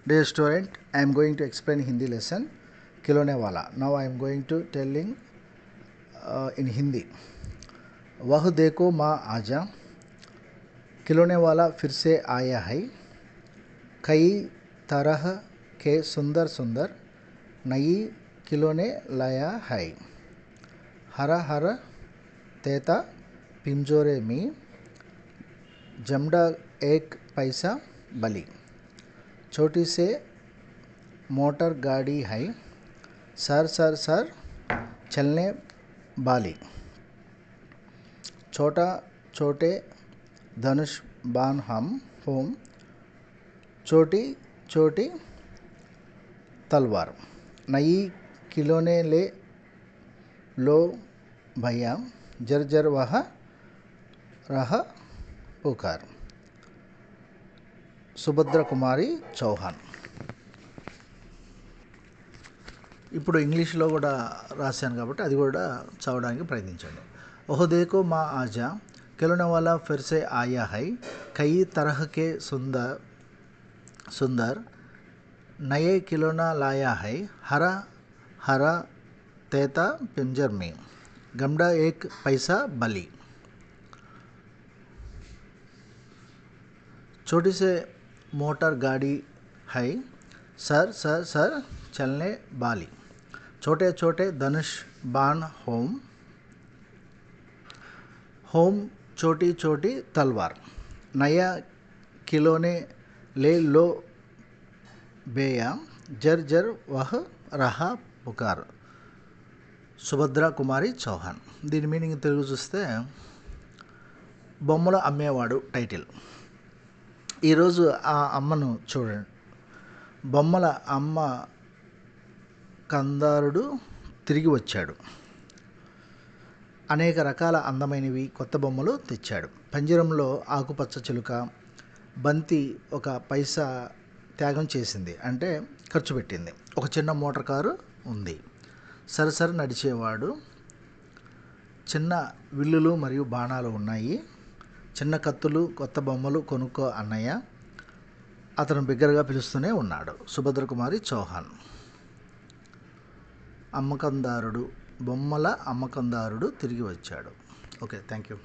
Dear student, I am going to explain Hindi lesson खिलौने वाला. Now I am going to telling in Hindi. वह देखो माँ आजा, खिलौने वाला फिर से आया है. कई तरह के सुंदर सुंदर नई खिलौने लाया है. हरा हरा तैता पिंजोरे में जमड़ा एक पैसा बली. छोटी से मोटर गाड़ी है, सर सर सर चलने वाली. छोटा छोटे धनुष बाण हम होम, छोटी छोटी तलवार. नई खिलौने ले लो भैया, जर जर वह रहा पुकार. సుభద్ర కుమారి చౌహాన్. ఇప్పుడు ఇంగ్లీష్లో కూడా రాశాను కాబట్టి అది కూడా చదవడానికి ప్రయత్నించండి. ఓహో దేకో మా ఆజా, ఖిలౌనే వాలా ఫిర్ సే ఆయా హై. కई तरह के सुंदर सुंदर नए खिलौना लाया है. हरा हरा तैता पिंजर में गमड़ा एक पैसा बली. छोटी से मोटर गाड़ी है, सर सर सर चलने वाली. छोटे छोटे धनुष बाण होम, होम छोटी छोटी तलवार. नया खिलौने ले लो भैया, जर जर वह रहा पुकार. సుభద్ర కుమారి చౌహాన్. దీని మీనింగ్ తెలుగు చూస్తే బొమ్మలు అమ్మేవాడు టైటిల్. ఈరోజు ఆ అమ్మను చూడండి. బొమ్మల అమ్మ కందారుడు తిరిగి వచ్చాడు. అనేక రకాల అందమైనవి కొత్త బొమ్మలు తెచ్చాడు. పంజరంలో ఆకుపచ్చ చిలుక బంతి ఒక పైసా త్యాగం చేసింది, అంటే ఖర్చు పెట్టింది. ఒక చిన్న మోటార్ కారు ఉంది. సరసరి నడిచేవాడు. చిన్న విల్లులు మరియు బాణాలు ఉన్నాయి. చిన్న కత్తులు కొత్త బొమ్మలు కొనుక్కో అన్నయ్య. అతను బిగ్గరగా పిలుస్తూనే ఉన్నాడు. సుభద్ర కుమారి చౌహాన్. అమ్మకందారుడు, బొమ్మల అమ్మకందారుడు తిరిగి వచ్చాడు. Okay, thank you.